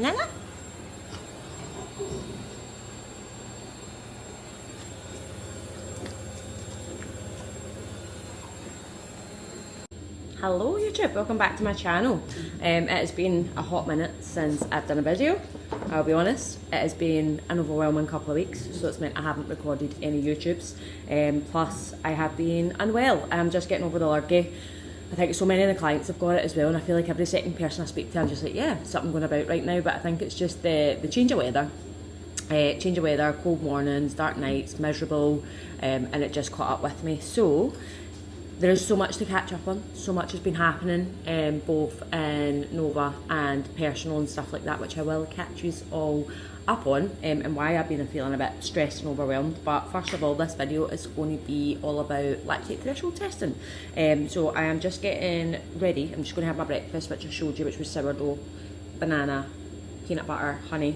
Banana? Hello YouTube, welcome back to my channel. It has been a hot minute since I've done a video, I'll be honest. It has been an overwhelming couple of weeks, so it's meant I haven't recorded any YouTubes. Plus I have been unwell. I'm just getting over the lurgy. I think so many of the clients have got it as well, and I feel like every second person I speak to, I'm just like, yeah, something going about right now. But I think it's just the change of weather. Cold mornings, dark nights, miserable, and it just caught up with me. So there is so much to catch up on. So much has been happening, both in Nova and personal and stuff like that, which I will catch you all up on, and why I've been feeling a bit stressed and overwhelmed. But first of all, this video is going to be all about lactate threshold testing. So I am just getting ready. I'm just going to have my breakfast, which I showed you, which was sourdough, banana, peanut butter, honey,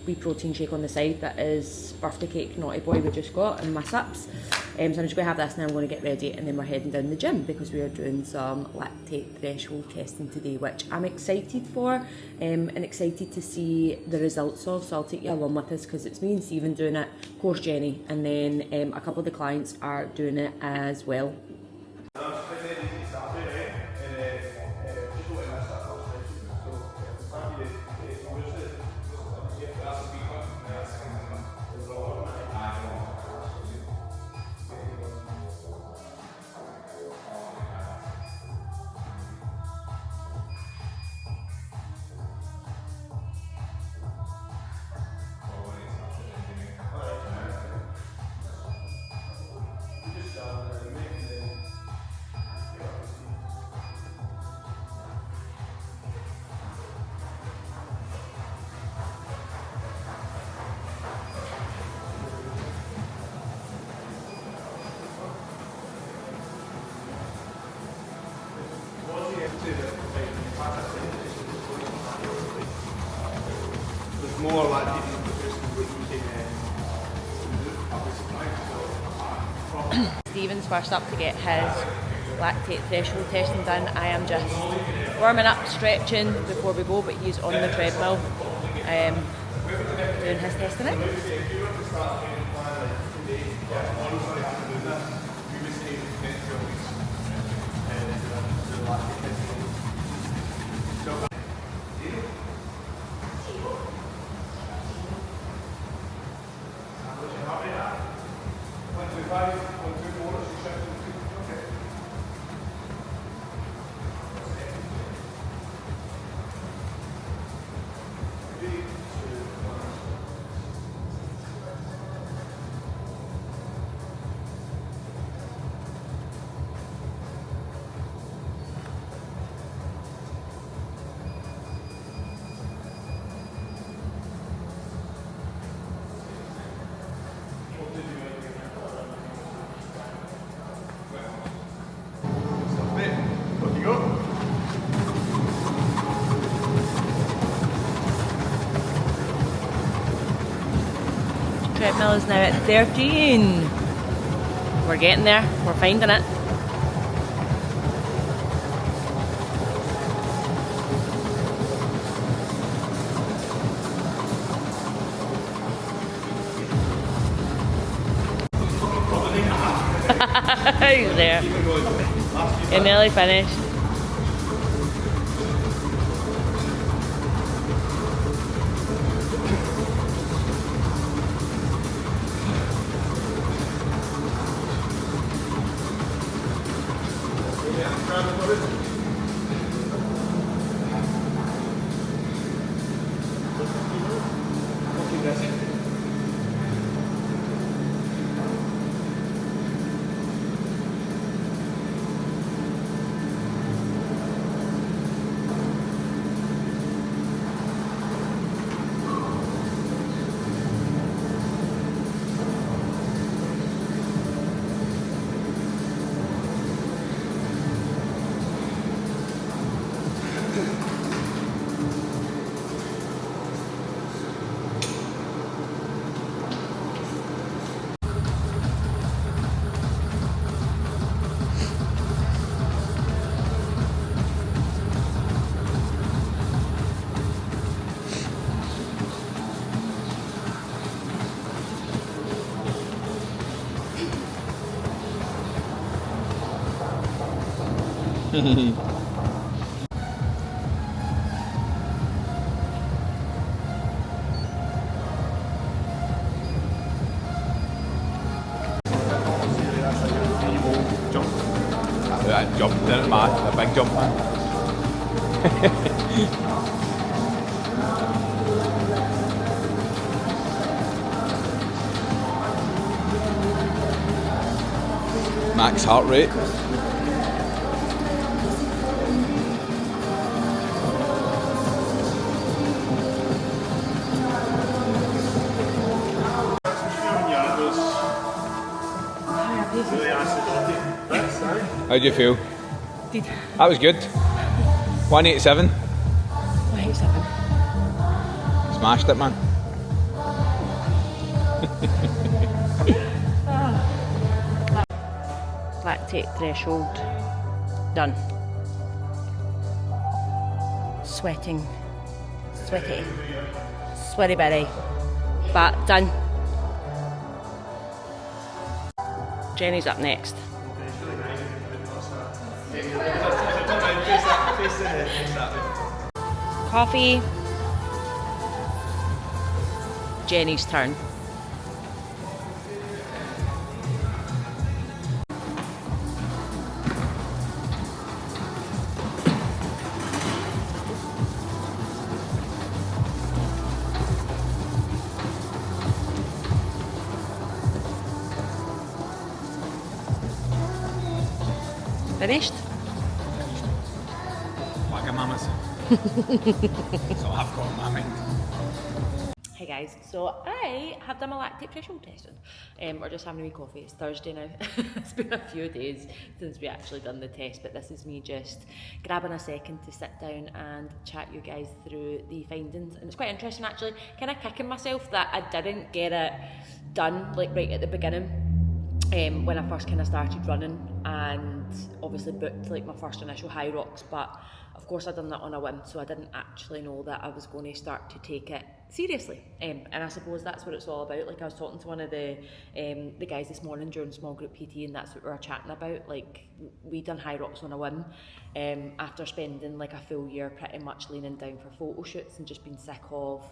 wee protein shake on the side. That is birthday cake naughty boy we just got, and my sips. So I'm just going to have this and I'm going to get ready, and then we're heading down the gym because we are doing some lactate threshold testing today, which I'm excited for, and excited to see the results of. So I'll take you along with us because it's me and Stephen doing it, of course Jenny, and then a couple of the clients are doing it as well. There's more like Stephen's first up to get his lactate threshold testing done. I am just warming up, stretching before we go, but he's on the treadmill doing his testing now. Treadmill is now at 13. We're getting there, we're finding it. He's there. You're nearly finished. Jump. That jump, didn't it, man? The big jump, man. Max heart rate. Really acidotic. That's right. How do you feel? Did That was good. 187. 187. Smashed it, man. Lactate threshold done. Sweating, sweaty, sweaty berry, but done. Jenny's up next. Coffee. Jenny's turn. Finished? Wagamamas. So I've got in my mind. Hey guys, so I have done my lactate threshold testing. We're just having a wee coffee. It's Thursday now. It's been a few days since we actually done the test, but this is me just grabbing a second to sit down and chat you guys through the findings. And it's quite interesting actually, kind of kicking myself that I didn't get it done like right at the beginning. When I first kind of started running and obviously booked like my first initial high rocks, but of course I'd done that on a whim, so I didn't actually know that I was going to start to take it seriously. And I suppose that's what it's all about. Like I was talking to one of the guys this morning during small group PT, and that's what we were chatting about. Like we done high rocks on a whim after spending like a full year pretty much leaning down for photo shoots and just being sick of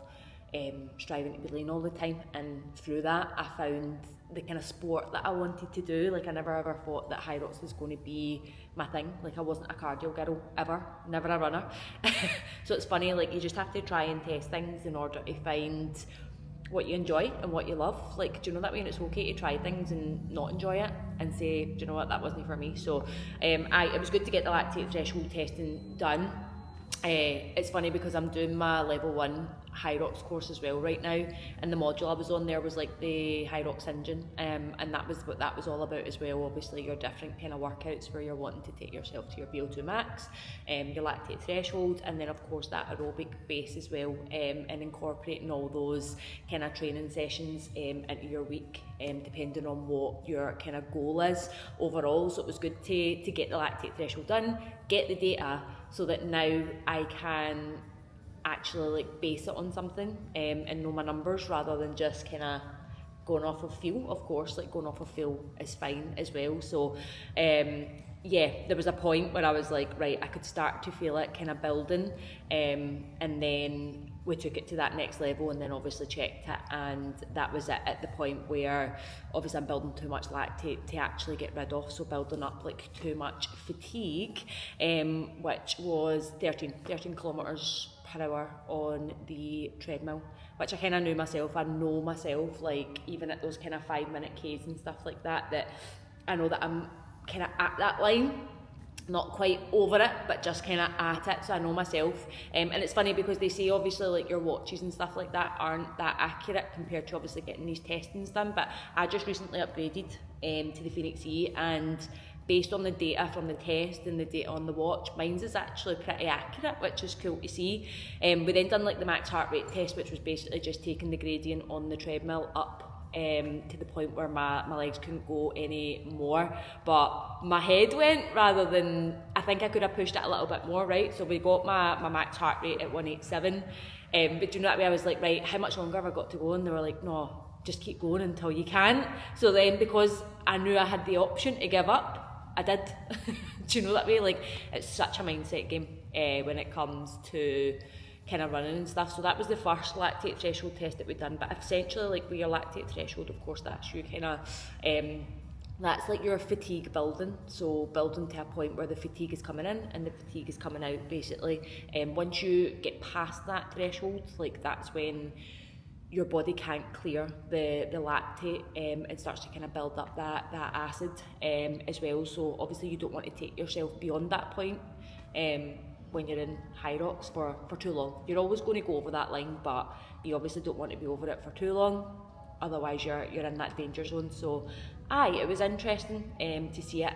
striving to be lean all the time. And through that I found the kind of sport that I wanted to do. Like I never ever thought that high rocks was going to be my thing. Like I wasn't a cardio girl ever, never a runner. So it's funny, like you just have to try and test things in order to find what you enjoy and what you love. Like, do you know that way? And it's okay to try things and not enjoy it and say, do you know what, that wasn't for me. So it was good to get the lactate threshold testing done. It's funny because I'm doing my level 1 high rocks course as well right now, and the module I was on there was like the high rocks engine, and that was what that was all about as well. Obviously your different kind of workouts where you're wanting to take yourself to your VO2 max, your lactate threshold, and then of course that aerobic base as well, and incorporating all those kind of training sessions into your week, depending on what your kind of goal is overall. So it was good to get the lactate threshold done, get the data, so that now I can actually like base it on something and know my numbers rather than just kind of going off of feel. Of course, like going off of feel is fine as well. So yeah, there was a point where I was like, right, I could start to feel it kind of building, and then we took it to that next level and then obviously checked it, and that was it at the point where obviously I'm building too much lactate to actually get rid of, so building up like too much fatigue, which was 13 kilometres per hour on the treadmill, which I kind of knew myself. I know myself, like even at those kind of 5-minute Ks and stuff like that, that I know that I'm kind of at that line, not quite over it, but just kind of at it, so I know myself. And it's funny because they say obviously like your watches and stuff like that aren't that accurate compared to obviously getting these testings done, but I just recently upgraded to the Phoenix E, and based on the data from the test and the data on the watch, mine's is actually pretty accurate, which is cool to see. We then done like the max heart rate test, which was basically just taking the gradient on the treadmill up to the point where my legs couldn't go any more, but my head went rather than, I think I could have pushed it a little bit more, right? So we got my max heart rate at 187, but do you know that way I was like, right, how much longer have I got to go? And they were like, no, just keep going until you can. So then because I knew I had the option to give up, I did. Do you know that way? Like, it's such a mindset game when it comes to kind of running and stuff. So that was the first lactate threshold test that we'd done. But essentially, like with your lactate threshold, of course, that's you kind of that's like your fatigue building. So building to a point where the fatigue is coming in and the fatigue is coming out, basically. Once you get past that threshold, like that's when your body can't clear the lactate and starts to kind of build up that acid as well. So obviously you don't want to take yourself beyond that point when you're in high rocks for too long. You're always going to go over that line, but you obviously don't want to be over it for too long, otherwise you're in that danger zone. So it was interesting to see it.